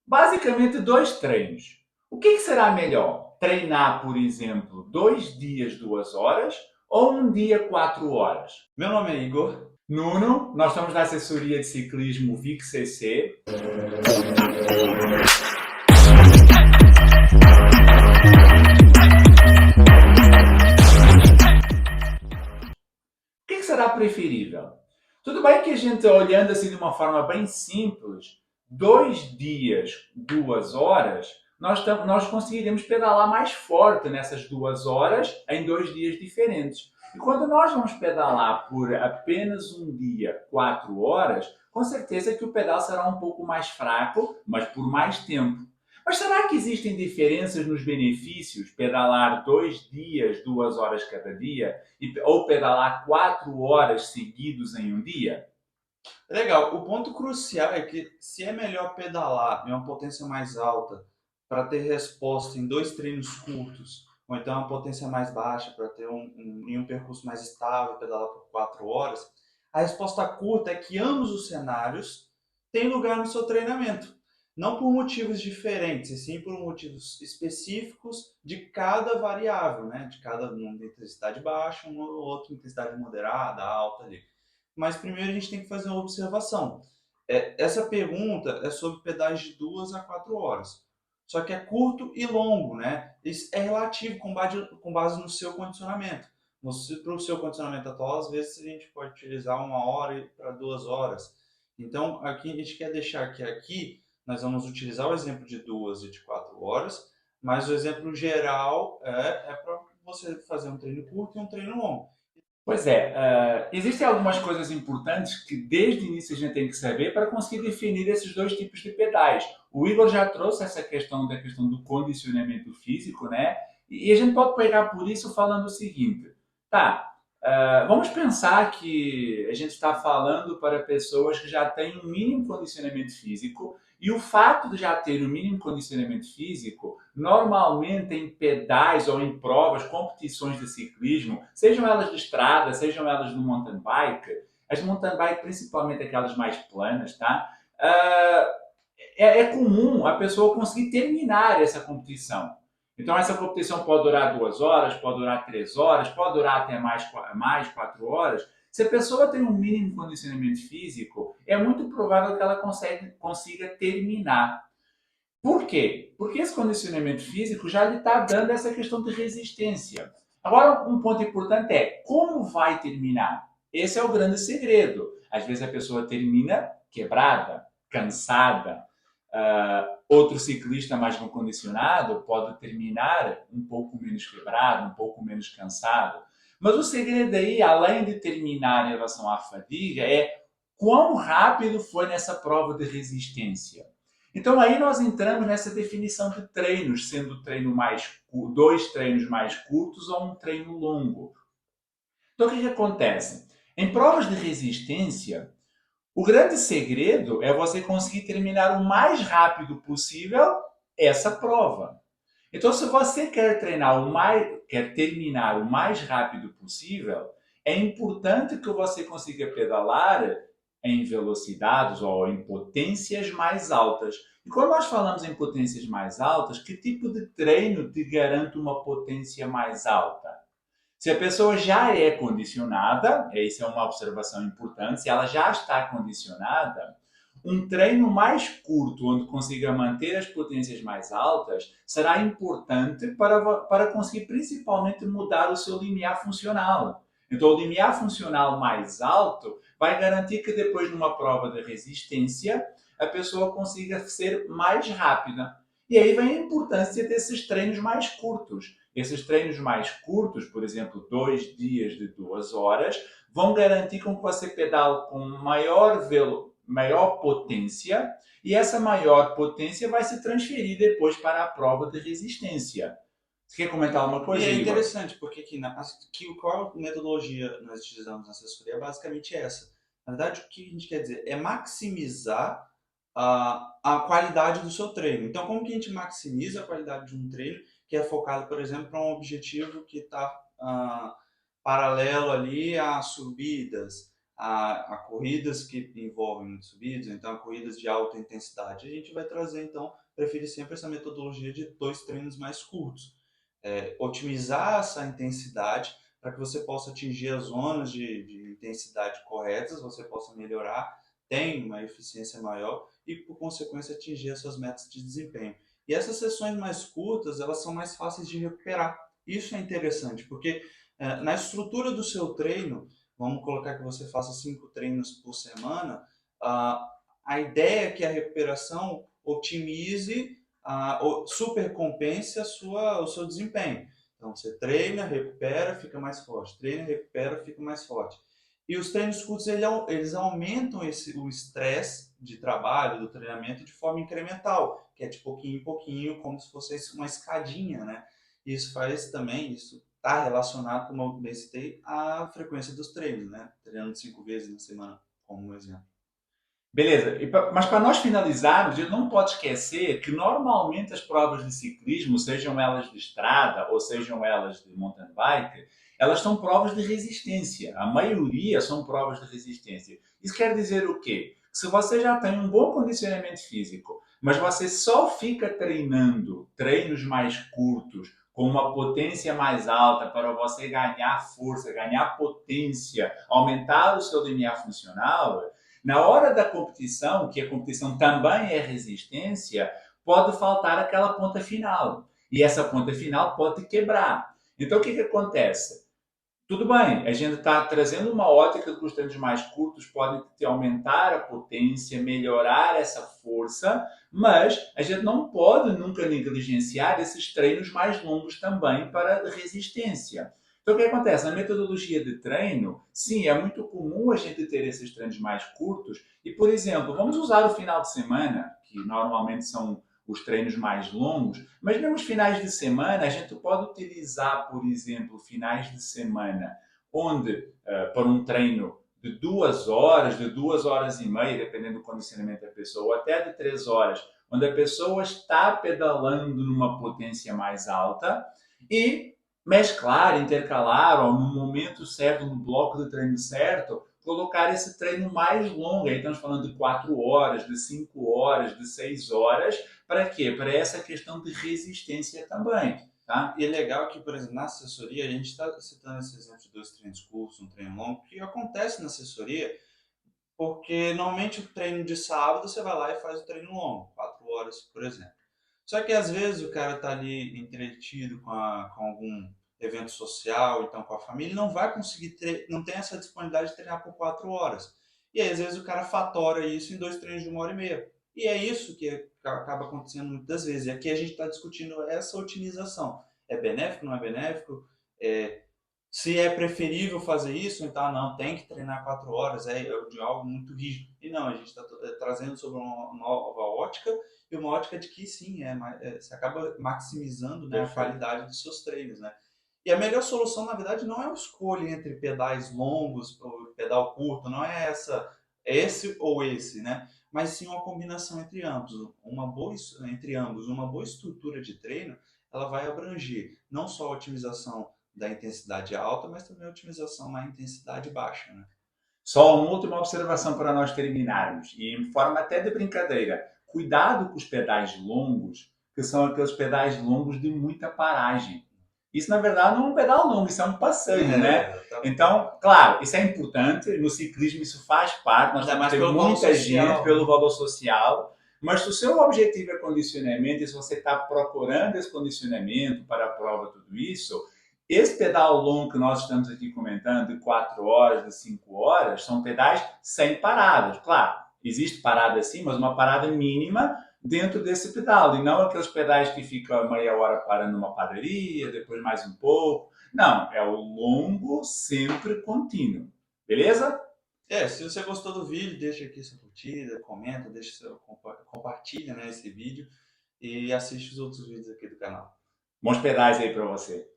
Basicamente, dois treinos. O que será melhor? Treinar, por exemplo, 2 dias, 2 horas ou um dia, 4 horas? Meu nome é Igor. Nuno, nós estamos da assessoria de ciclismo VIC-CC. O que será preferível? Tudo bem que a gente, olhando assim de uma forma bem simples, 2 dias, 2 horas, nós conseguiremos pedalar mais forte nessas 2 horas em 2 dias diferentes. E quando nós vamos pedalar por apenas um dia, 4 horas, com certeza que o pedal será um pouco mais fraco, mas por mais tempo. Mas será que existem diferenças nos benefícios? Pedalar 2 dias, 2 horas cada dia, ou pedalar 4 horas seguidos em um dia? Legal, o ponto crucial é que se é melhor pedalar em uma potência mais alta para ter resposta em dois treinos curtos, ou então uma potência mais baixa para ter em um percurso mais estável, pedalar por 4 horas, a resposta curta é que ambos os cenários têm lugar no seu treinamento. Não por motivos diferentes, e sim por motivos específicos de cada variável, né? De cada uma intensidade baixa, uma ou outra intensidade moderada, alta ali. Mas primeiro a gente tem que fazer uma observação. Essa pergunta é sobre pedais de 2 a 4 horas. Só que é curto e longo, né? Isso é relativo com base no seu condicionamento. Para o seu condicionamento atual, às vezes a gente pode utilizar 1 hora para 2 horas. Então, aqui a gente quer deixar que aqui nós vamos utilizar o exemplo de 2 e de 4 horas, mas o exemplo geral é para você fazer um treino curto e um treino longo. Pois é, existem algumas coisas importantes que desde o início a gente tem que saber para conseguir definir esses dois tipos de pedais. O Igor já trouxe essa questão da questão do condicionamento físico, né? E a gente pode pegar por isso falando o seguinte, tá, vamos pensar que a gente está falando para pessoas que já têm um mínimo condicionamento físico e o fato de já ter o mínimo condicionamento físico, normalmente em pedais ou em provas, competições de ciclismo, sejam elas de estrada, sejam elas do mountain bike, as mountain bike, principalmente aquelas mais planas, tá? É comum a pessoa conseguir terminar essa competição. Então, essa competição pode durar 2 horas, pode durar 3 horas, pode durar até mais 4 horas. Se a pessoa tem um mínimo condicionamento físico, é muito provável que ela consiga terminar. Por quê? Porque esse condicionamento físico já lhe está dando essa questão de resistência. Agora, um ponto importante é como vai terminar. Esse é o grande segredo. Às vezes a pessoa termina quebrada, cansada. Outro ciclista mais bem condicionado pode terminar um pouco menos quebrado, um pouco menos cansado. Mas o segredo aí, além de terminar em relação à fadiga, é quão rápido foi nessa prova de resistência. Então aí nós entramos nessa definição de treinos, sendo dois treinos mais curtos ou um treino longo. Então o que acontece? Em provas de resistência, o grande segredo é você conseguir terminar o mais rápido possível essa prova. Então, se você quer terminar o mais rápido possível, é importante que você consiga pedalar em velocidades ou em potências mais altas. E quando nós falamos em potências mais altas, que tipo de treino te garante uma potência mais alta? Se a pessoa já é condicionada, essa é uma observação importante, se ela já está condicionada, um treino mais curto, onde consiga manter as potências mais altas, será importante para conseguir principalmente mudar o seu limiar funcional. Então, o limiar funcional mais alto vai garantir que depois, numa prova de resistência, a pessoa consiga ser mais rápida. E aí vem a importância desses treinos mais curtos. Esses treinos mais curtos, por exemplo, 2 dias de 2 horas, vão garantir com que você pedale com maior potência e essa maior potência vai se transferir depois para a prova de resistência. Você quer comentar alguma E coisa, é Igor? interessante, porque qual metodologia nós utilizamos na assessoria é basicamente essa. Na verdade, o que a gente quer dizer é maximizar a qualidade do seu treino. Então, como que a gente maximiza a qualidade de um treino que é focado, por exemplo, para um objetivo que está paralelo ali a subidas, a corridas que envolvem muitas subidas, então a corridas de alta intensidade. A gente vai trazer, então, preferir sempre essa metodologia de 2 treinos mais curtos. Otimizar essa intensidade para que você possa atingir as zonas de intensidade corretas, você possa melhorar, tem uma eficiência maior e, por consequência, atingir as suas metas de desempenho. E essas sessões mais curtas, elas são mais fáceis de recuperar. Isso é interessante, porque na estrutura do seu treino, vamos colocar que você faça 5 treinos por semana, a ideia é que a recuperação otimize, supercompense o seu desempenho. Então você treina, recupera, fica mais forte. Treina, recupera, fica mais forte. E os treinos curtos eles aumentam o estresse de trabalho, do treinamento, de forma incremental, que é de pouquinho em pouquinho, como se fosse uma escadinha, né? Isso faz também, isso está relacionado, como eu bem citei, à frequência dos treinos, né? Treinando 5 vezes na semana, como um exemplo. Beleza, mas para nós finalizarmos, a gente não pode esquecer que normalmente as provas de ciclismo, sejam elas de estrada ou sejam elas de mountain bike, elas são provas de resistência. A maioria são provas de resistência. Isso quer dizer o quê? Que se você já tem um bom condicionamento físico, mas você só fica treinando treinos mais curtos, com uma potência mais alta para você ganhar força, ganhar potência, aumentar o seu limiar funcional, na hora da competição, que a competição também é resistência, pode faltar aquela ponta final. E essa ponta final pode quebrar. Então, o que acontece? Tudo bem, a gente está trazendo uma ótica que os treinos mais curtos podem te aumentar a potência, melhorar essa força, mas a gente não pode nunca negligenciar esses treinos mais longos também para resistência. Então, o que acontece? Na metodologia de treino, sim, é muito comum a gente ter esses treinos mais curtos e, por exemplo, vamos usar o final de semana, que normalmente são os treinos mais longos, mas mesmo os finais de semana, a gente pode utilizar, por exemplo, finais de semana, onde, para um treino de 2 horas, de 2 horas e meia, dependendo do condicionamento da pessoa, ou até de 3 horas, onde a pessoa está pedalando numa potência mais alta e mesclar, intercalar, ou no momento certo, no bloco de treino certo, colocar esse treino mais longo. Aí estamos falando de 4 horas, de 5 horas, de 6 horas. Para quê? Para essa questão de resistência também. Tá? E é legal que, por exemplo, na assessoria, a gente está citando esse exemplo de 2 treinos curtos, um treino longo, que acontece na assessoria, porque normalmente o treino de sábado você vai lá e faz o treino longo, 4 horas, por exemplo. Só que às vezes o cara está ali entretido com algum evento social, então com a família, não vai conseguir, não tem essa disponibilidade de treinar por 4 horas. E aí, às vezes o cara fatora isso em 2 treinos de 1 hora e meia. E é isso que acaba acontecendo muitas vezes. E aqui a gente está discutindo essa otimização. É benéfico, não é benéfico? Se é preferível fazer isso, então não, tem que treinar 4 horas, é de algo muito rígido. E não, a gente está trazendo sobre uma nova ótica, e uma ótica de que sim, você acaba maximizando, né, a qualidade dos seus treinos, né? E a melhor solução, na verdade, não é a escolha entre pedais longos ou pedal curto, não é esse ou esse, né? Mas sim uma combinação entre ambos. Uma boa estrutura de treino, ela vai abranger não só a otimização da intensidade alta, mas também a otimização na intensidade baixa, né? Só uma última observação para nós terminarmos, e em forma até de brincadeira. Cuidado com os pedais longos, que são aqueles pedais longos de muita paragem. Isso, na verdade, não é um pedal longo, isso é um passeio, né? Então, claro, isso é importante, no ciclismo isso faz parte, nós temos que ter muita gente pelo valor social, mas se o seu objetivo é condicionamento, e se você está procurando esse condicionamento para a prova, tudo isso, esse pedal longo que nós estamos aqui comentando, de 4 horas, de 5 horas, são pedais sem paradas. Claro, existe parada sim, mas uma parada mínima dentro desse pedal, e não aqueles pedais que ficam meia hora parando numa padaria, depois mais um pouco. Não, é o longo, sempre contínuo. Beleza? Se você gostou do vídeo, deixa aqui sua curtida, comenta, compartilha, né, esse vídeo e assiste os outros vídeos aqui do canal. Bons pedais aí para você.